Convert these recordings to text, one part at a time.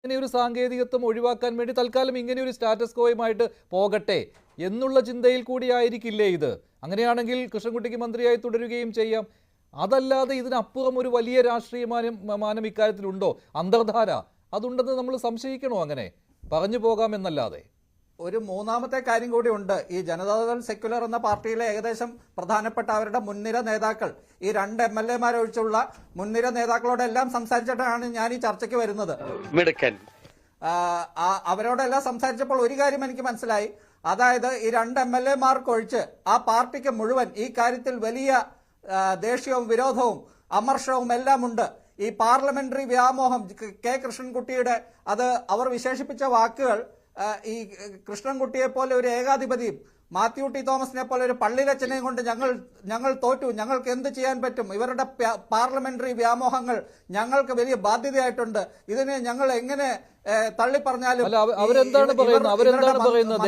ഇങ്ങനെയൊരു സാങ്കേതികത്വം ഒഴിവാക്കാൻ വേണ്ടി തൽക്കാലം ഇങ്ങനെയൊരു സ്റ്റാറ്റസ് കോയുമായിട്ട് പോകട്ടെ എന്നുള്ള ചിന്തയിൽ കൂടി ആയിരിക്കില്ലേ ഇത്? അങ്ങനെയാണെങ്കിൽ കൃഷ്ണൻകുട്ടിക്ക് മന്ത്രിയായി തുടരുകയും ചെയ്യാം. അതല്ലാതെ ഇതിനപ്പുറം ഒരു വലിയ രാഷ്ട്രീയ മാനം ഇക്കാര്യത്തിലുണ്ടോ? അന്തർധാര അതുണ്ടെന്ന് നമ്മൾ സംശയിക്കണോ? അങ്ങനെ പറഞ്ഞു പോകാമെന്നല്ലാതെ. ഒരു മൂന്നാമത്തെ കാര്യം കൂടി ഉണ്ട്. ഈ ജനതാദൾ സെക്യുലർ എന്ന പാർട്ടിയിലെ ഏകദേശം പ്രധാനപ്പെട്ട അവരുടെ മുൻനിര നേതാക്കൾ, ഈ 2 MLA ഒഴിച്ചുള്ള മുൻനിര നേതാക്കളോടെല്ലാം സംസാരിച്ചിട്ടാണ് ഞാൻ ഈ ചർച്ചയ്ക്ക് വരുന്നത്. അവരോടെല്ലാം സംസാരിച്ചപ്പോൾ ഒരു കാര്യം എനിക്ക് മനസ്സിലായി. അതായത് ഈ 2 MLA ഒഴിച്ച് ആ പാർട്ടിക്ക് മുഴുവൻ ഈ കാര്യത്തിൽ വലിയ ദേഷ്യവും വിരോധവും അമർഷവും എല്ലാം ഉണ്ട്. ഈ പാർലമെന്ററി വ്യാമോഹം, കെ കൃഷ്ണൻകുട്ടിയുടെ അത് അവർ വിശേഷിപ്പിച്ച വാക്കുകൾ, ഈ കൃഷ്ണൻകുട്ടിയെ പോലെ ഒരു ഏകാധിപതിയും മാത്യു ടി തോമസിനെ പോലെ ഒരു പള്ളിയിലച്ചനെയും കൊണ്ട് ഞങ്ങൾ തോറ്റു, ഞങ്ങൾക്ക് എന്ത് ചെയ്യാൻ പറ്റും, ഇവരുടെ പാർലമെന്ററി വ്യാമോഹങ്ങൾ ഞങ്ങൾക്ക് വലിയ ബാധ്യതയായിട്ടുണ്ട്, ഇതിനെ ഞങ്ങൾ എങ്ങനെ തള്ളിപ്പറഞ്ഞാലും. അവരെന്താണ് പറയുന്നത്?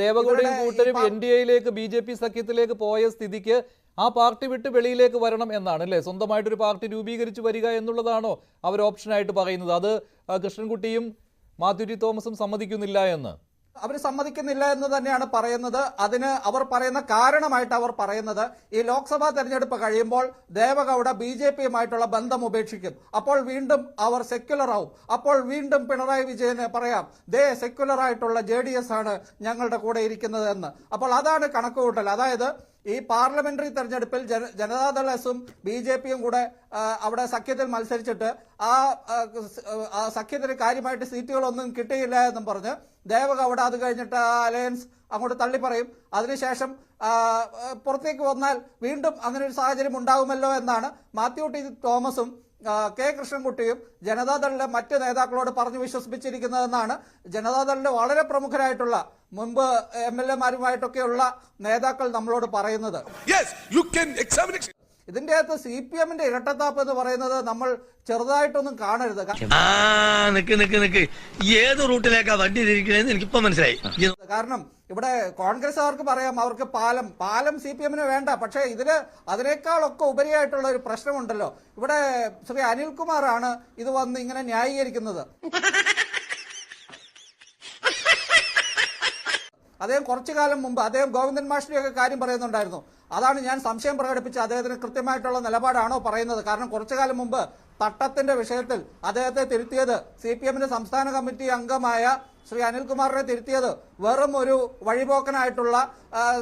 ദേവഗൌഡയും കൂട്ടരും NDAയിലേക്ക് BJP സഖ്യത്തിലേക്ക് പോയ സ്ഥിതിക്ക് ആ പാർട്ടി വിട്ട് വെളിയിലേക്ക് വരണം എന്നാണ് അല്ലേ? സ്വന്തമായിട്ടൊരു പാർട്ടി രൂപീകരിച്ച് വരിക എന്നുള്ളതാണോ അവർ ഓപ്ഷനായിട്ട് പറയുന്നത്? അത് കൃഷ്ണൻകുട്ടിയും മാത്യു ടി തോമസും സമ്മതിക്കുന്നില്ല എന്ന്. അവർ സമ്മതിക്കുന്നില്ല എന്ന് തന്നെയാണ് പറയുന്നത്. അതിന് അവർ പറയുന്ന കാരണമായിട്ട് അവർ പറയുന്നത്, ഈ ലോക്സഭാ തെരഞ്ഞെടുപ്പ് കഴിയുമ്പോൾ ദേവഗൌഡ BJPയുമായിട്ടുള്ള ബന്ധം ഉപേക്ഷിക്കും, അപ്പോൾ വീണ്ടും അവർ സെക്യുലർ ആവും, അപ്പോൾ വീണ്ടും പിണറായി വിജയന് പറയാം സെക്യുലർ ആയിട്ടുള്ള JDS ആണ് ഞങ്ങളുടെ കൂടെ ഇരിക്കുന്നത് എന്ന്. അപ്പോൾ അതാണ് കണക്കുകൂട്ടൽ. അതായത് ഈ പാർലമെന്ററി തെരഞ്ഞെടുപ്പിൽ ജനതാദൾ എസും BJPയും കൂടെ അവിടെ സഖ്യത്തിൽ മത്സരിച്ചിട്ട് ആ സഖ്യത്തിന് കാര്യമായിട്ട് സീറ്റുകളൊന്നും കിട്ടിയില്ല എന്നും പറഞ്ഞ് ദേവഗൌഡ അത് കഴിഞ്ഞിട്ട് ആ അലയൻസ് അങ്ങോട്ട് തള്ളിപ്പറയും. അതിനുശേഷം പുറത്തേക്ക് വന്നാൽ വീണ്ടും അങ്ങനെ ഒരു സാഹചര്യം ഉണ്ടാകുമല്ലോ എന്നാണ് മാത്യു ടി തോമസും കെ കൃഷ്ണൻകുട്ടിയും ജനതാദളിലെ മറ്റ് നേതാക്കളോട് പറഞ്ഞു വിശ്വസിപ്പിച്ചിരിക്കുന്നതെന്നാണ് ജനതാദളിന്റെ വളരെ പ്രമുഖരായിട്ടുള്ള മുൻപ് MLA-മാരുമായിട്ടൊക്കെയുള്ള നേതാക്കൾ നമ്മളോട് പറയുന്നത്. ഇതിന്റെ അകത്ത് CPM-ന്റെ ഇരട്ടത്താപ്പ് എന്ന് പറയുന്നത് നമ്മൾ ചെറുതായിട്ടൊന്നും കാണരുത്. ഏത് റൂട്ടിലേക്കാ വണ്ടി തിരിക്കണേന്ന് എനിക്കിപ്പോ മനസ്സിലായി. കാരണം ഇവിടെ കോൺഗ്രസ്സുകാർക്ക് പറയാം അവർക്ക് പാലം CPM-ന് വേണ്ട, പക്ഷേ ഇതില് അതിനേക്കാളൊക്കെ ഉപരിയായിട്ടുള്ള ഒരു പ്രശ്നമുണ്ടല്ലോ. ഇവിടെ ശ്രീ അനിൽകുമാറാണ് ഇത് വന്ന് ഇങ്ങനെ ന്യായീകരിക്കുന്നത്. അദ്ദേഹം കുറച്ചു കാലം മുമ്പ് അദ്ദേഹം ഗോവിന്ദൻ മാഷിന്റെയൊക്കെ കാര്യം പറയുന്നുണ്ടായിരുന്നു. അതാണ് ഞാൻ സംശയം പ്രകടിപ്പിച്ച് അദ്ദേഹത്തിന് കൃത്യമായിട്ടുള്ള നിലപാടാണോ പറയുന്നത്. കാരണം കുറച്ചു കാലം മുമ്പ് തട്ടത്തിന്റെ വിഷയത്തിൽ അദ്ദേഹത്തെ തിരുത്തിയത് CPM-ന്റെ സംസ്ഥാന കമ്മിറ്റി അംഗമായ ശ്രീ അനിൽകുമാറിനെ തിരുത്തിയത് വെറും ഒരു വഴിപോക്കനായിട്ടുള്ള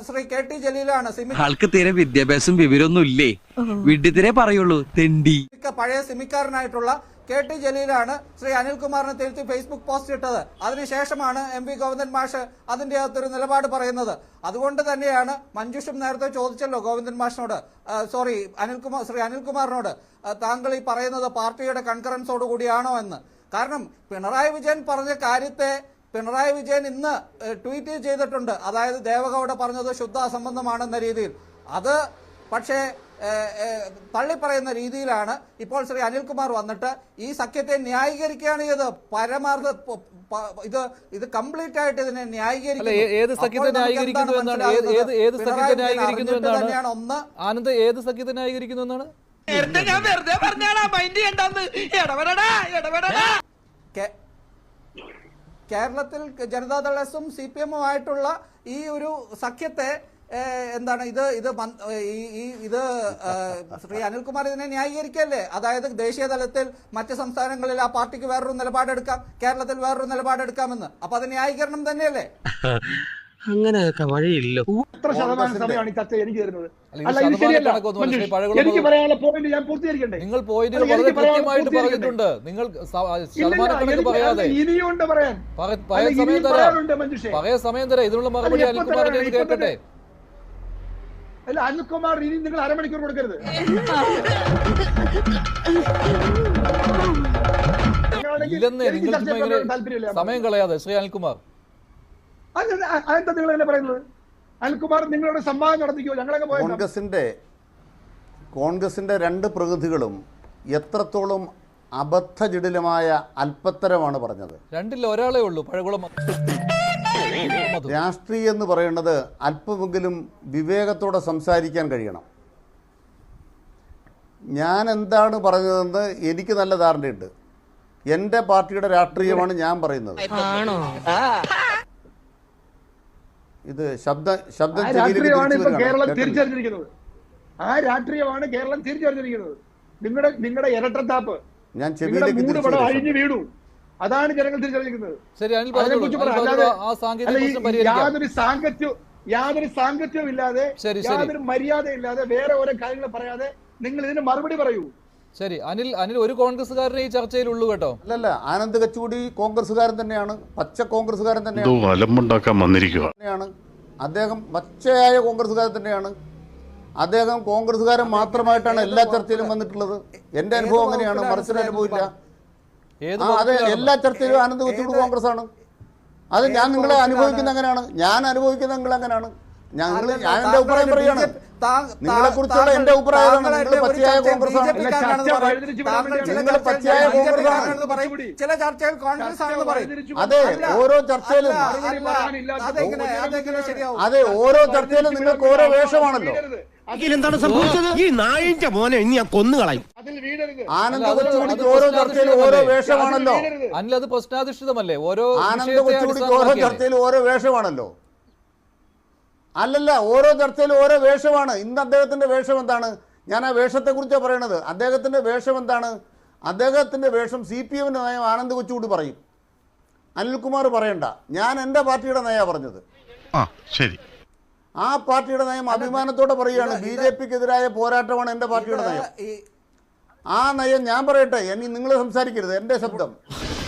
ശ്രീ KT ജലീലാണ്. ആൾക്ക് തീരെ വിദ്യാഭ്യാസം വിവരമൊന്നും ഇല്ലേ, വിഡ്ഢിത്തിരെ പറയുള്ളൂ, തെണ്ടി. പഴയ സിമിക്കാരനായിട്ടുള്ള KT ജലീലാണ് ശ്രീ അനിൽകുമാറിനെ തിരുത്തി ഫേസ്ബുക്ക് പോസ്റ്റ് ഇട്ടത്. അതിനുശേഷമാണ് MV ഗോവിന്ദൻ മാഷ് അതിന്റെ അകത്തൊരു നിലപാട് പറയുന്നത്. അതുകൊണ്ട് തന്നെയാണ് മഞ്ജുഷും നേരത്തെ ചോദിച്ചല്ലോ ഗോവിന്ദൻ മാഷിനോട്, ശ്രീ അനിൽകുമാറിനോട്, താങ്കൾ ഈ പറയുന്നത് പാർട്ടിയുടെ കൺകറൻസോട് കൂടിയാണോ എന്ന്. കാരണം പിണറായി വിജയൻ പറഞ്ഞ കാര്യത്തെ പിണറായി വിജയൻ ഇന്ന് ട്വീറ്റ് ചെയ്തിട്ടുണ്ട്. അതായത് ദേവഗൌഡ പറഞ്ഞത് ശുദ്ധ അസംബന്ധമാണെന്ന രീതിയിൽ. അത് പക്ഷേ തള്ളിപ്പറയുന്ന രീതിയിലാണ് ഇപ്പോൾ ശ്രീ അനിൽകുമാർ വന്നിട്ട് ഈ സഖ്യത്തെ ന്യായീകരിക്കുകയാണ് ചെയ്തത്. പരമാർത്ഥ ഇത് കംപ്ലീറ്റ് ആയിട്ട് ഇതിനെ ന്യായീകരിക്കുന്നു. ഏത് സഖ്യത്തെ ന്യായീകരിക്കുന്നു എന്നാണ്? ഒന്ന് ആനന്ദ്, ഏത് സഖ്യത്തെ ന്യായീകരിക്കുന്നു എന്നാണ്? കേരളത്തിൽ ജനതാദൾ എസും CPM-ഉമായിട്ടുള്ള ഈ ഒരു സഖ്യത്തെ എന്താണ് ഇത് ശ്രീ അനിൽകുമാർ ഇതിനെ ന്യായീകരിക്കല്ലേ? അതായത് ദേശീയ തലത്തിൽ മറ്റ് സംസ്ഥാനങ്ങളിൽ ആ പാർട്ടിക്ക് വേറൊരു നിലപാടെടുക്കാം, കേരളത്തിൽ വേറൊരു നിലപാടെടുക്കാമെന്ന്. അപ്പൊ അത് ന്യായീകരണം തന്നെയല്ലേ? അങ്ങനെയൊക്കെ വഴിയില്ലോ. എത്ര ശതമാനം സമയമാണ് ഈ ചർച്ച എനിക്ക് തരുന്നത്? അല്ല, ഇത് ശരിയല്ല. എനിക്ക് പറയാനുള്ള പോയിന്റ് ഞാൻ പൂർത്തീകരിക്കണ്ടേ? നിങ്ങൾ പറഞ്ഞിട്ടുണ്ട്. നിങ്ങൾ ഇനിയുണ്ട് പറയാൻ. സമയം തരാം. ഇതിനുള്ള മറുപടി അനിൽകുമാറിനെ കേൾക്കട്ടെ. അല്ല, അനിൽകുമാർ ഇനി നിങ്ങൾ അരമണിക്കൂർ കൊടുക്കരുത്. ഇല്ലെന്നേ, നിങ്ങൾ സമയം കളയാതെ. ശ്രീ അനിൽകുമാർ, അതെന്താ നിങ്ങൾ എന്നെ പറയുന്നത്? അനിൽകുമാർ നിങ്ങളുടെ സംവാദം നടത്തിക്കോ. ഞങ്ങളൊക്കെ പോയ കോൺഗ്രസിന്റെ 2 പ്രതിനിധികളും എത്രത്തോളം അബദ്ധജടിലമായ അല്പത്തരമാണ് പറഞ്ഞത്. രണ്ടില്ല, ഒരാളേ ഉള്ളൂ, പഴകുളം. രാഷ്ട്രീയം എന്ന് പറയുന്നത് അല്പമെങ്കിലും വിവേകത്തോടെ സംസാരിക്കാൻ കഴിയണം. ഞാൻ എന്താണ് പറഞ്ഞതെന്ന് എനിക്ക് നല്ല ധാരണയുണ്ട്. എൻ്റെ പാർട്ടിയുടെ രാഷ്ട്രീയമാണ് ഞാൻ പറയുന്നത്. ഇത് ശബ്ദം ആ രാഷ്ട്രീയമാണ് ഇപ്പൊ കേരളം തിരിച്ചറിഞ്ഞിരിക്കുന്നത്. ആ രാഷ്ട്രീയമാണ് കേരളം തിരിച്ചറിഞ്ഞിരിക്കുന്നത്. നിങ്ങളുടെ ഇരട്ടത്താപ്പ്, ഞാൻ നിങ്ങളുടെ മൂട് പടം അഴിഞ്ഞു വീണു. അതാണ് ജനങ്ങൾ തിരിച്ചറിഞ്ഞിരിക്കുന്നത്. ശരി, അനിൽ അതിനെക്കുറിച്ച് പറഞ്ഞോളൂ. അല്ലാതെ ആ സാങ്കേതിക പ്രശ്നം പരിഹരിക്കാം. യാതൊരു സാങ്കത്യവും ഇല്ലാതെ, യാതൊരു മര്യാദയില്ലാതെ, വേറെ ഓരോ കാര്യങ്ങൾ പറയാതെ നിങ്ങൾ ഇതിന് മറുപടി പറയൂ. ശരി, അനിൽ ഒരു കോൺഗ്രസ്സുകാരനെ ഈ ചർച്ചയിലുള്ളൂ കേട്ടോ. അല്ലല്ല, ആനന്ദ് കച്ചൂടി കോൺഗ്രസ്സുകാരൻ തന്നെയാണ്, പച്ച കോൺഗ്രസ്സുകാരൻ തന്നെയാണ്. അദ്ദേഹം പച്ചയായ കോൺഗ്രസ്സുകാരൻ തന്നെയാണ്. അദ്ദേഹം കോൺഗ്രസ്സുകാരൻ മാത്രമായിട്ടാണ് എല്ലാ ചർച്ചയിലും വന്നിട്ടുള്ളത്. എന്റെ അനുഭവം അങ്ങനെയാണ്, മറിച്ചൊരു അനുഭവമില്ല. അതെ, എല്ലാ ചർച്ചയിലും ആനന്ദ് കച്ചൂടി കോൺഗ്രസ് ആണ്. അത് ഞാൻ നിങ്ങളെ അനുഭവിക്കുന്ന അങ്ങനെയാണ്, ഞാൻ അനുഭവിക്കുന്ന നിങ്ങൾ അങ്ങനെയാണ്. ഞാൻ എന്റെ അഭിപ്രായം പറയുകയാണ്, നിങ്ങളെ കുറിച്ചുള്ള എന്റെ അഭിപ്രായം നിങ്ങൾ പച്ചയായ കോൺഗ്രസ് ആണ്. നിങ്ങൾ പച്ചയായ കോൺഗ്രസ് ആണ്. ചില ചർച്ചകൾ കോൺഗ്രസ് ആണെന്ന് പറയും. അതെ, ഓരോ ചർച്ചയിലും അതെ, ഓരോ ചർച്ചയിലും നിങ്ങൾക്ക് ഓരോ വേഷമാണല്ലോ. എന്താണ് സംഭവിച്ചത്? ഈ നായിന്റെ മോനെ ഇനി ഞാൻ കൊന്നുകളയും. ആനന്ദ് കൊച്ചുകുടിക്ക് ഓരോ ചർച്ചയിലും ഓരോ വേഷമാണല്ലോ. അനിൽ, അത് പ്രശ്നാധിഷ്ഠിതമല്ലേ? ആനന്ദ് കൊച്ചുകുടിക്ക് ഓരോ ചർച്ചയിലും ഓരോ വേഷമാണല്ലോ. അല്ലല്ല, ഓരോ ചർച്ചയിലും ഓരോ വേഷമാണ്. ഇന്ന് അദ്ദേഹത്തിന്റെ വേഷം എന്താണ്? ഞാൻ ആ വേഷത്തെ കുറിച്ചാണ് പറയണത്. അദ്ദേഹത്തിന്റെ വേഷം എന്താണ്? അദ്ദേഹത്തിന്റെ വേഷം CPM-ന്റെ നയം ആനന്ദ് കൊച്ചുകുടി പറയും, അനിൽകുമാർ പറയണ്ട. ഞാൻ എൻ്റെ പാർട്ടിയുടെ നയാ പറഞ്ഞത്. ശരി, ആ പാർട്ടിയുടെ നയം അഭിമാനത്തോടെ പറയുകയാണ്. BJP-ക്കെതിരായ പോരാട്ടമാണ് എൻ്റെ പാർട്ടിയുടെ നയം. ആ നയം ഞാൻ പറയട്ടെ, ഇനി നിങ്ങൾ സംസാരിക്കരുത്. എൻ്റെ ശബ്ദം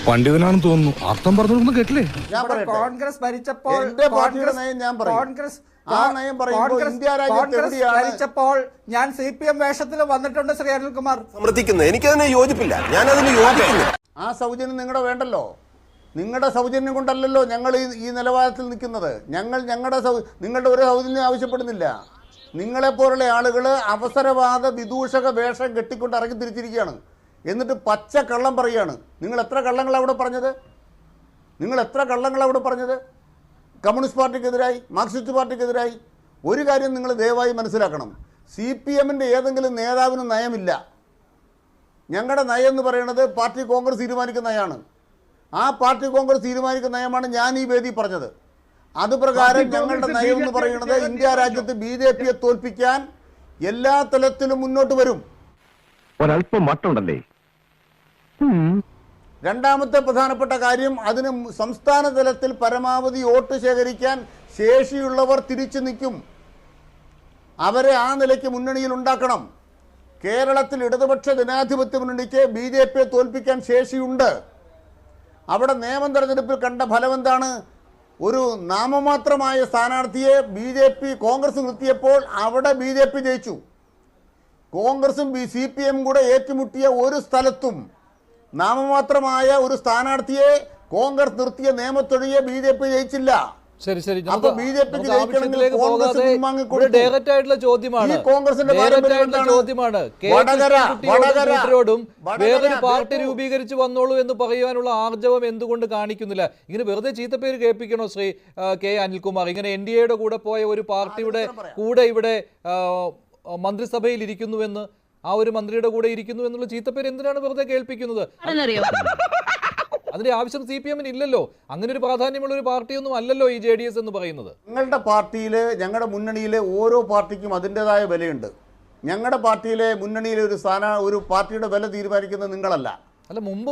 പണ്ഡിതനാണെന്ന് തോന്നുന്നു, അർത്ഥം പറഞ്ഞു കേട്ടില്ലേ? ഞാൻ പറയട്ടെ, കോൺഗ്രസ് ഭരിച്ചപ്പോൾ എൻ്റെ പാർട്ടിയുടെ നയം ഞാൻ പറയും. ആ നയം പറയുമ്പോൾ ഇന്ത്യ രാജ്യത്ത് എവിടെയാണ് ഭരിച്ചപ്പോൾ ഞാൻ CPM വേഷത്തിൽ വന്നിട്ടുണ്ട് ശ്രീ അനിൽകുമാർ. സമർത്ഥിക്കുന്നത് എനിക്കതിനെ യോജിപ്പില്ല, ഞാൻ അതിന് യോജിക്കുന്നു. ആ സൗജന്യം നിങ്ങളുടെ വേണ്ടല്ലോ. നിങ്ങളുടെ സൗജന്യം കൊണ്ടല്ലല്ലോ ഞങ്ങൾ ഈ നിലവാരത്തിൽ നിൽക്കുന്നത്. നിങ്ങളുടെ ഒരു സൗജന്യം ആവശ്യപ്പെടുന്നില്ല. നിങ്ങളെപ്പോലുള്ള ആളുകൾ അവസരവാദ വിദൂഷക വേഷം കെട്ടിക്കൊണ്ട് ഇറങ്ങി തിരിച്ചിരിക്കുകയാണ്. എന്നിട്ട് പച്ച കള്ളം പറയുകയാണ്. നിങ്ങൾ എത്ര കള്ളങ്ങളാണ് അവിടെ പറഞ്ഞത്? കമ്മ്യൂണിസ്റ്റ് പാർട്ടിക്കെതിരായി, മാർക്സിസ്റ്റ് പാർട്ടിക്കെതിരായി. ഒരു കാര്യം നിങ്ങൾ ദയവായി മനസ്സിലാക്കണം, CPM-ന്റെ ഏതെങ്കിലും നേതാവിന് നയമില്ല. ഞങ്ങളുടെ നയം എന്ന് പറയുന്നത് പാർട്ടി കോൺഗ്രസ് തീരുമാനിക്കുന്ന നയമാണ്. ആ പാർട്ടി കോൺഗ്രസ് തീരുമാനിക്കുന്ന നയമാണ് ഞാൻ ഈ വേദി പറഞ്ഞത്. അതുപ്രകാരം ഞങ്ങളുടെ നയം എന്ന് പറയുന്നത് ഇന്ത്യ രാജ്യത്ത് BJP-യെ തോൽപ്പിക്കാൻ എല്ലാ തലത്തിലും മുന്നോട്ട് വരും. ഒരല്പം മട്ടുണ്ടല്ലേ. രണ്ടാമത്തെ പ്രധാനപ്പെട്ട കാര്യം, അതിന് സംസ്ഥാന തലത്തിൽ പരമാവധി വോട്ട് ശേഖരിക്കാൻ ശേഷിയുള്ളവർ തിരിച്ചു നിൽക്കും. അവരെ ആ നിലയ്ക്ക് മുന്നണിയിൽ ഉണ്ടാക്കണം. കേരളത്തിൽ ഇടതുപക്ഷ ജനാധിപത്യ മുന്നണിക്ക് BJP-യെ തോൽപ്പിക്കാൻ ശേഷിയുണ്ട്. അവിടെ നിയമം തെരഞ്ഞെടുപ്പിൽ കണ്ട ഫലം എന്താണ്? ഒരു നാമമാത്രമായ സ്ഥാനാർത്ഥിയെ കോൺഗ്രസ് നിർത്തിയപ്പോൾ അവിടെ BJP ജയിച്ചു. കോൺഗ്രസും CPM കൂടെ ഏറ്റുമുട്ടിയ ഒരു സ്ഥലത്തും നാമമാത്രമായ ഒരു സ്ഥാനാർത്ഥിയെ കോൺഗ്രസ് നിർത്തിയ നിയമത്തൊഴിയെ BJP ജയിച്ചില്ല. ശരി, അപ്പൊ BJP-ക്ക് ജയിക്കണമെങ്കിൽ കോൺഗ്രസ് പിൻവാങ്ങിക്കൊടുത്തു. ഡയറക്റ്റ് ആയിട്ടുള്ള ചോദ്യമാണ്. വടകരയോടും വേറൊരു പാർട്ടി രൂപീകരിച്ച് വന്നോളൂ എന്ന് പറയുവാനുള്ള ആർജവം എന്തുകൊണ്ട് കാണിക്കുന്നില്ല? ഇങ്ങനെ വെറുതെ ചീത്തപ്പേര് കേൾപ്പിക്കണോ ശ്രീ കെ അനിൽകുമാർ? ഇങ്ങനെ NDA-യുടെ കൂടെ പോയ ഒരു പാർട്ടിയുടെ കൂടെ ഇവിടെ മന്ത്രിസഭയിൽ ഇരിക്കുന്നുവെന്ന്, ആ ഒരു മന്ത്രിയുടെ കൂടെ ഇരിക്കുന്നു എന്നുള്ള ചീത്തപ്പേര് എന്തിനാണ് വെറുതെ കേൾപ്പിക്കുന്നത്? അതിന്റെ ആവശ്യം CPM-ന് ഇല്ലല്ലോ. അങ്ങനെ ഒരു പ്രാധാന്യമുള്ള ഒരു പാർട്ടിയൊന്നും അല്ലല്ലോ ഈ JDS എന്ന് പറയുന്നത്. ഞങ്ങളുടെ പാർട്ടിയിലെ, ഞങ്ങളുടെ മുന്നണിയിലെ ഓരോ പാർട്ടിക്കും അതിൻ്റെതായ വിലയുണ്ട്. ഞങ്ങളുടെ പാർട്ടിയിലെ മുന്നണിയിലെ ഒരു പാർട്ടിയുടെ വില തീരുമാനിക്കുന്നത് നിങ്ങളല്ല. അല്ല, മുമ്പ്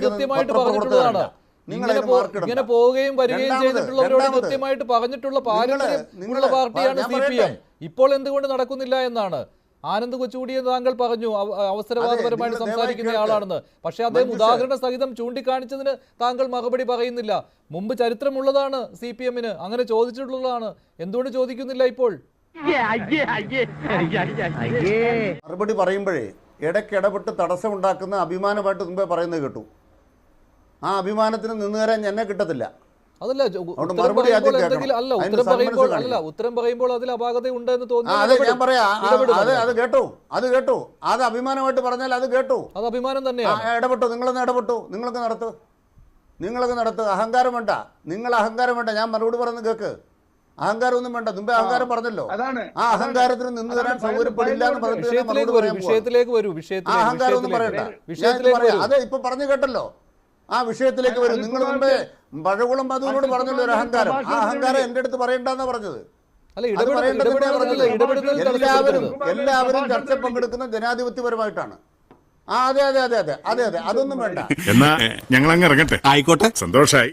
കൃത്യമായിട്ട് പറഞ്ഞിട്ടുള്ളതാണ്. ഇങ്ങനെ പോവുകയും വരികയും ചെയ്തിട്ടുള്ളവരോട് കൃത്യമായിട്ട് പറഞ്ഞിട്ടുള്ള പാരമ്പര്യമുള്ള പാർട്ടിയാണ് CPM. ഇപ്പോൾ എന്തുകൊണ്ട് നടക്കുന്നില്ല എന്നാണ്. ആനന്ദ് കൊച്ചുകുടിയെ താങ്കൾ പറഞ്ഞു അവസരവാദപരമായിട്ട് സംസാരിക്കുന്ന ആളാണെന്ന്. പക്ഷെ അദ്ദേഹം ഉദാഹരണ സഹിതം ചൂണ്ടിക്കാണിച്ചതിന് താങ്കൾ മറുപടി പറയുന്നില്ല. മുമ്പ് ചരിത്രമുള്ളതാണ് CPM-ന്, അങ്ങനെ ചോദിച്ചിട്ടുള്ളതാണ്. എന്തുകൊണ്ട് ചോദിക്കുന്നില്ല ഇപ്പോൾ? മറുപടി പറയുമ്പോഴേ ഇടയ്ക്കിടപെട്ട് തടസ്സമുണ്ടാക്കുന്ന അഭിമാനമായിട്ട് മുമ്പേ പറയുന്നത് കേട്ടു. ആ അഭിമാനത്തിന് നിന്ന് തരാൻ എന്നെ കിട്ടത്തില്ല. അതല്ല, ഉത്തരം പറയുമ്പോൾ അതിൽ അപാകത ഉണ്ടെന്ന് തോന്നുന്നു. അത് കേട്ടു. അത് അഭിമാനമായിട്ട് പറഞ്ഞാൽ അത് കേട്ടു. അത് അഭിമാനം തന്നെയാണ്. ഇടപെട്ടു, നിങ്ങൾക്ക് നടത്ത്. അഹങ്കാരം വേണ്ട. ഞാൻ മറുപടി പറയുന്നത് കേക്ക്. അഹങ്കാരമൊന്നും വേണ്ട. മുമ്പേ അഹങ്കാരം പറഞ്ഞല്ലോ. അതാണ്. ആ അഹങ്കാരത്തിന് നിന്ന് തരാൻ സൗകര്യപ്പെടില്ല എന്ന് പറഞ്ഞിട്ട് വിഷയത്തിലേക്ക് വരൂ. ആ അഹങ്കാരമൊന്നും പറയണ്ട. അതെ, ഇപ്പൊ പറഞ്ഞു കേട്ടല്ലോ. ആ വിഷയത്തിലേക്ക് വരും. നിങ്ങൾ മുമ്പേ പഴകുളം മധുവിനോട് പറഞ്ഞല്ലോ ഒരു അഹങ്കാരം. ആ അഹങ്കാരം എന്റെ അടുത്ത് പറയണ്ടെന്നാ പറഞ്ഞത്. എല്ലാവരും ചർച്ച പങ്കെടുക്കുന്ന ജനാധിപത്യപരമായിട്ടാണ്. അതെ, അതൊന്നും വേണ്ട. എന്നാ ഞങ്ങൾ അങ്ങ് ഇറങ്ങട്ടെ. ആയിക്കോട്ടെ, സന്തോഷായി.